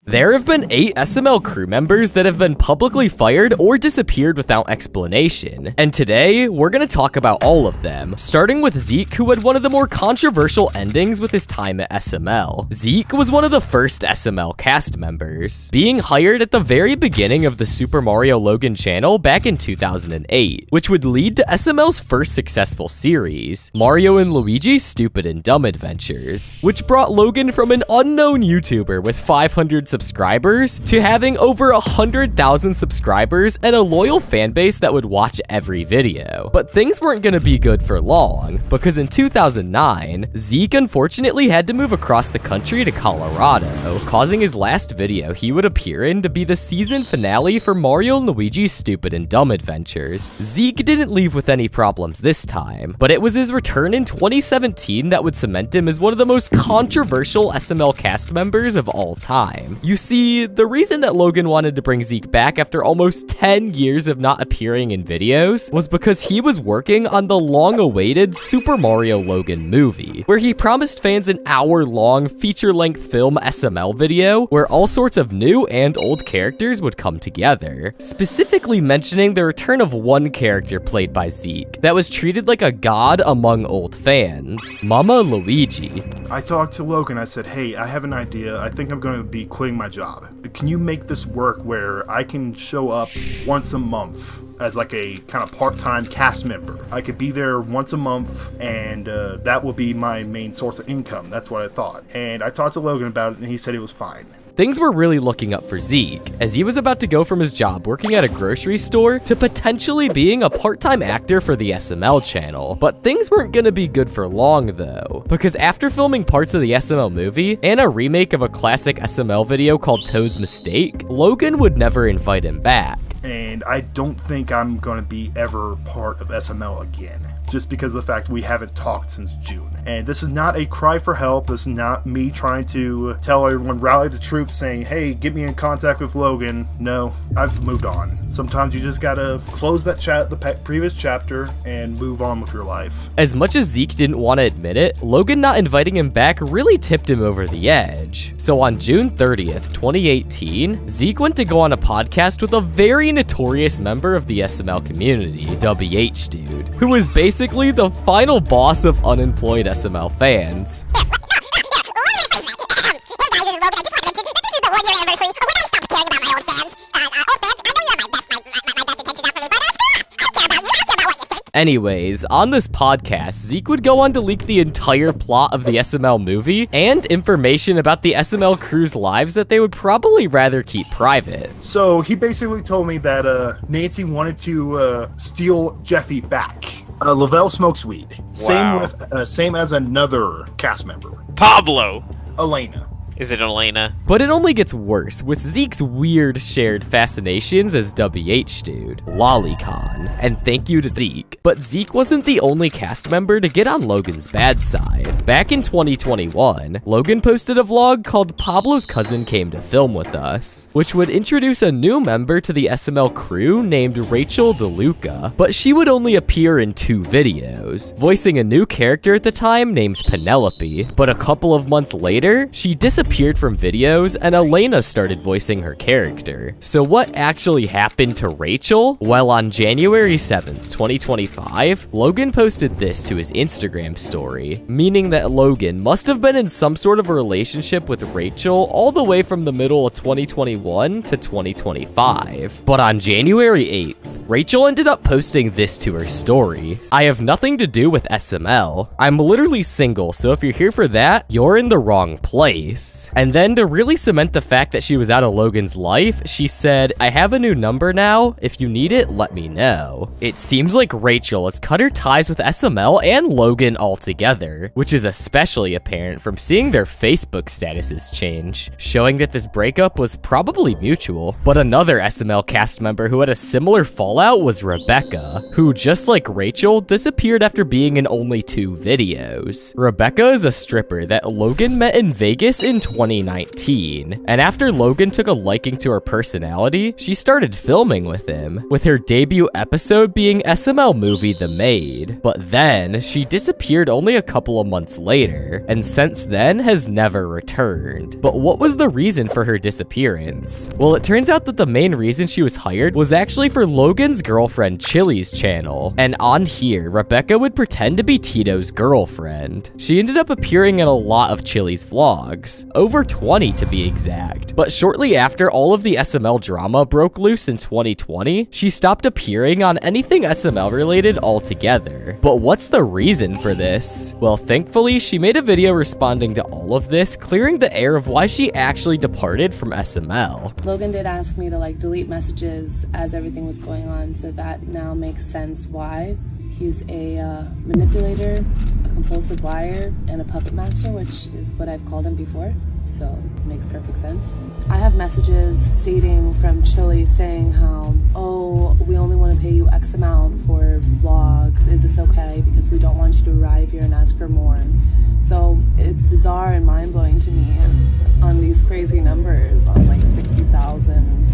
There have been 8 SML crew members that have been publicly fired or disappeared without explanation, and today, we're gonna talk about all of them, starting with Zeke, who had one of the more controversial endings with his time at SML. Zeke was one of the first SML cast members, being hired at the very beginning of the Super Mario Logan channel back in 2008, which would lead to SML's first successful series, Mario and Luigi's Stupid and Dumb Adventures, which brought Logan from an unknown YouTuber with 500 subscribers to having over 100,000 subscribers and a loyal fan base that would watch every video. But things weren't gonna be good for long, because in 2009, Zeke unfortunately had to move across the country to Colorado, causing his last video he would appear in to be the season finale for Mario and Luigi's Stupid and Dumb Adventures. Zeke didn't leave with any problems this time, but it was his return in 2017 that would cement him as one of the most controversial SML cast members of all time. You see, the reason that Logan wanted to bring Zeke back after almost 10 years of not appearing in videos was because he was working on the long-awaited Super Mario Logan movie, where he promised fans an hour-long feature-length film SML video where all sorts of new and old characters would come together, specifically mentioning the return of one character played by Zeke that was treated like a god among old fans, Mama Luigi. I talked to Logan, I said, hey, I have an idea. I think I'm going to be quitting my job. Can you make this work where I can show up once a month as like a kind of part-time cast member? I could be there once a month, and that will be my main source of income. That's what I thought. And I talked to Logan about it, and he said it was fine. Things were really looking up for Zeke, as he was about to go from his job working at a grocery store to potentially being a part-time actor for the SML channel. But things weren't gonna be good for long though, because after filming parts of the SML movie and a remake of a classic SML video called Toad's Mistake, Logan would never invite him back. And I don't think I'm gonna be ever part of SML again, just because of the fact we haven't talked since June. And this is not a cry for help. This is not me trying to tell everyone, rally the troops, saying, hey, get me in contact with Logan. No, I've moved on. Sometimes you just gotta close that the previous chapter and move on with your life. As much as Zeke didn't want to admit it, Logan not inviting him back really tipped him over the edge. So on June 30th, 2018, Zeke went to go on a podcast with a very notorious member of the SML community, WH Dude, who was basically the final boss of unemployed SML fans. Anyways, on this podcast, Zeke would go on to leak the entire plot of the SML movie and information about the SML crew's lives that they would probably rather keep private. So he basically told me that Nancy wanted to steal Jeffy back. Lavelle smokes weed. Wow. Same as another cast member. Pablo. Elena. Is it Elena? But it only gets worse with Zeke's weird shared fascinations as WH Dude, Lolicon, and thank you to Zeke. But Zeke wasn't the only cast member to get on Logan's bad side. Back in 2021, Logan posted a vlog called Pablo's Cousin Came to Film With Us, which would introduce a new member to the SML crew named Rachel DeLuca, but she would only appear in 2 videos, voicing a new character at the time named Penelope. But a couple of months later, she disappeared from videos and Elena started voicing her character. So what actually happened to Rachel? Well, on January 7th, 2025, Logan posted this to his Instagram story, meaning that Logan must have been in some sort of a relationship with Rachel all the way from the middle of 2021 to 2025. But on January 8th, Rachel ended up posting this to her story. I have nothing to do with SML. I'm literally single, so if you're here for that, you're in the wrong place. And then to really cement the fact that she was out of Logan's life, she said, I have a new number now. If you need it, let me know. It seems like Rachel has cut her ties with SML and Logan altogether, which is especially apparent from seeing their Facebook statuses change, showing that this breakup was probably mutual. But another SML cast member who had a similar fallout fallout was Rebecca, who, just like Rachel, disappeared after being in only 2 videos. Rebecca is a stripper that Logan met in Vegas in 2019, and after Logan took a liking to her personality, she started filming with him, with her debut episode being SML movie The Maid. But then, she disappeared only a couple of months later, and since then has never returned. But what was the reason for her disappearance? Well, it turns out that the main reason she was hired was actually for Logan's girlfriend Chili's channel, and on here, Rebecca would pretend to be Tito's girlfriend. She ended up appearing in a lot of Chili's vlogs, over 20 to be exact. But shortly after all of the SML drama broke loose in 2020, she stopped appearing on anything SML related altogether. But what's the reason for this? Well, thankfully, she made a video responding to all of this, clearing the air of why she actually departed from SML. Logan did ask me to delete messages as everything was going on, so that now makes sense why. He's a manipulator, a compulsive liar, and a puppet master, which is what I've called him before, so it makes perfect sense. I have messages stating from Chili saying how, oh, we only want to pay you X amount for vlogs, is this okay? Because we don't want you to arrive here and ask for more. So it's bizarre and mind-blowing to me on these crazy numbers, on 60,000,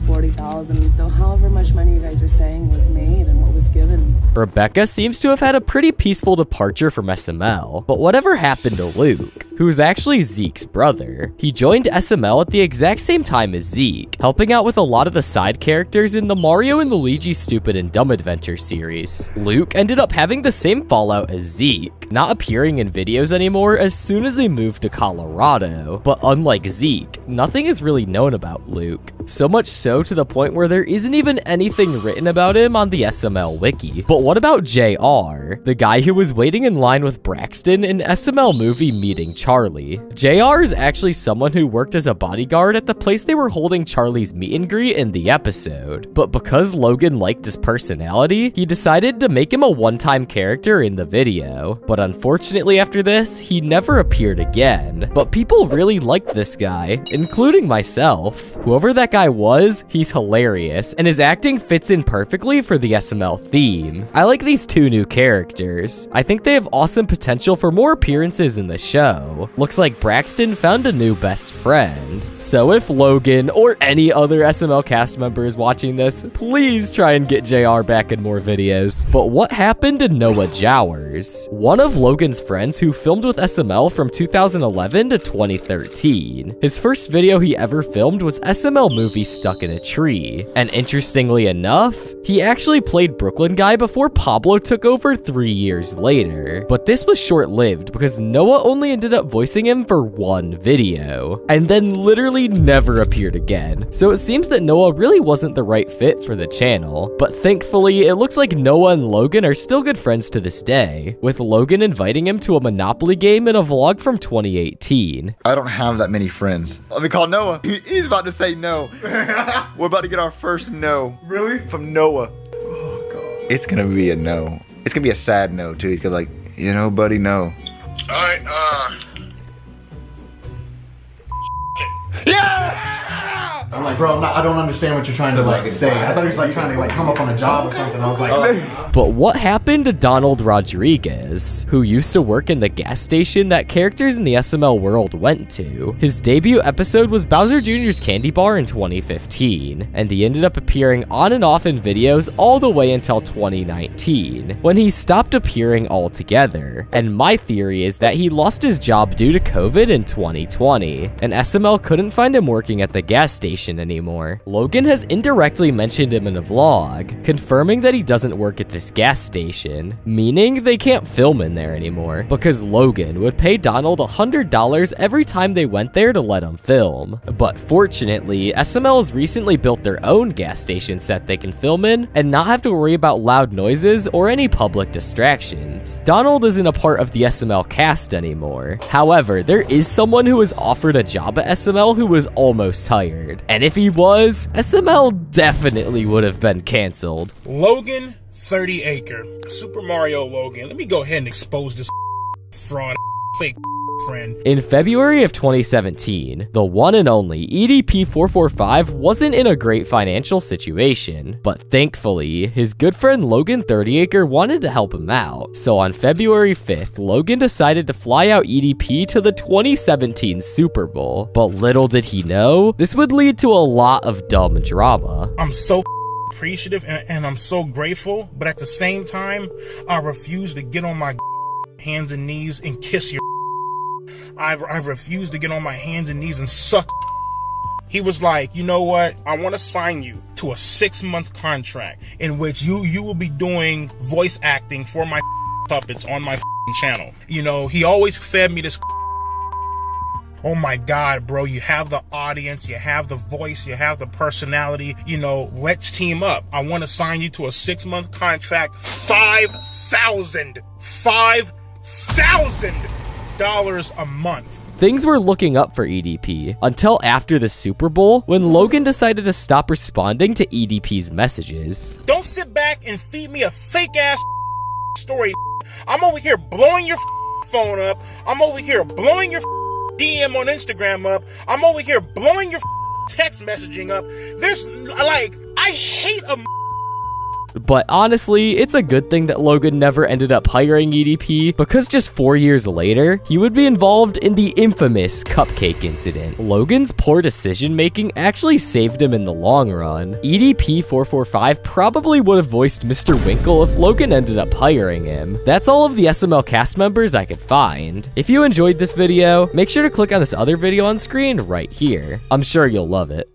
40,000, though however much money you guys are saying was made and what was given. Rebecca seems to have had a pretty peaceful departure from SML, but whatever happened to Luke, who's actually Zeke's brother? He joined SML at the exact same time as Zeke, helping out with a lot of the side characters in the Mario and Luigi Stupid and Dumb Adventure series. Luke ended up having the same fallout as Zeke, not appearing in videos anymore as soon as they moved to Colorado. But unlike Zeke, nothing is really known about Luke, so much so to the point where there isn't even anything written about him on the SML wiki. But what about JR, the guy who was waiting in line with Braxton in SML movie Meeting Charlie? JR is actually someone who worked as a bodyguard at the place they were holding Charlie's meet and greet in the episode. But because Logan liked his personality, he decided to make him a one-time character in the video. But unfortunately after this, he never appeared again. But people really liked this guy, including myself. Whoever that guy was, he's hilarious, and his acting fits in perfectly for the SML theme. I like these 2 new characters. I think they have awesome potential for more appearances in the show. Looks like Braxton found a new best friend. So if Logan or any other SML cast member is watching this, please try and get JR back in more videos. But what happened to Noah Jowers? One of Logan's friends who filmed with SML from 2011 to 2013. His first video he ever filmed was SML movie Stuck in a Tree. And interestingly enough, he actually played Brooklyn Guy before Pablo took over 3 years later. But this was short-lived because Noah only ended up voicing him for 1 video, and then literally never appeared again. So it seems that Noah really wasn't the right fit for the channel. But thankfully, it looks like Noah and Logan are still good friends to this day, with Logan inviting him to a Monopoly game in a vlog from 2018. I don't have that many friends. Let me call Noah. He's about to say no. We're about to get our first no. Really? From Noah. Oh, God. It's gonna be a no. It's gonna be a sad no, too. He's gonna be like, buddy, no. Alright, Yeah! I'm like, bro, I don't understand what you're trying to say. I thought he was trying to come up on a job or something. I was like, But what happened to Donald Rodriguez, who used to work in the gas station that characters in the SML world went to? His debut episode was Bowser Jr.'s Candy Bar in 2015, and he ended up appearing on and off in videos all the way until 2019, when he stopped appearing altogether. And my theory is that he lost his job due to COVID in 2020, and SML couldn't find him working at the gas station anymore. Logan has indirectly mentioned him in a vlog, confirming that he doesn't work at this gas station, meaning they can't film in there anymore, because Logan would pay Donald $100 every time they went there to let him film. But fortunately, SML has recently built their own gas station set they can film in, and not have to worry about loud noises or any public distractions. Donald isn't a part of the SML cast anymore. However, there is someone who was offered a job at SML who was almost hired. And if he was, SML definitely would have been canceled. Logan 30 Acre. Super Mario Logan. Let me go ahead and expose this fraud fake friend. In February of 2017, the one and only EDP445 wasn't in a great financial situation, but thankfully, his good friend Logan 30acre wanted to help him out. So on February 5th, Logan decided to fly out EDP to the 2017 Super Bowl. But little did he know, this would lead to a lot of dumb drama. I'm so appreciative and I'm so grateful, but at the same time, I refuse to get on my hands and knees and kiss your. I refuse to get on my hands and knees and suck. He was like, you know what? I want to sign you to a 6-month contract in which you will be doing voice acting for my puppets on my channel. You know, he always fed me this. Oh my God, bro, you have the audience, you have the voice, you have the personality, you know, let's team up. I want to sign you to a 6-month contract, $5,000 a month. Things were looking up for EDP until after the Super Bowl when Logan decided to stop responding to EDP's messages. Don't sit back and feed me a fake ass story. I'm over here blowing your phone up. I'm over here blowing your DM on Instagram up. I'm over here blowing your text messaging up. There's like, I hate a. But honestly, it's a good thing that Logan never ended up hiring EDP, because just 4 years later, he would be involved in the infamous cupcake incident. Logan's poor decision-making actually saved him in the long run. EDP445 probably would have voiced Mr. Winkle if Logan ended up hiring him. That's all of the SML cast members I could find. If you enjoyed this video, make sure to click on this other video on screen right here. I'm sure you'll love it.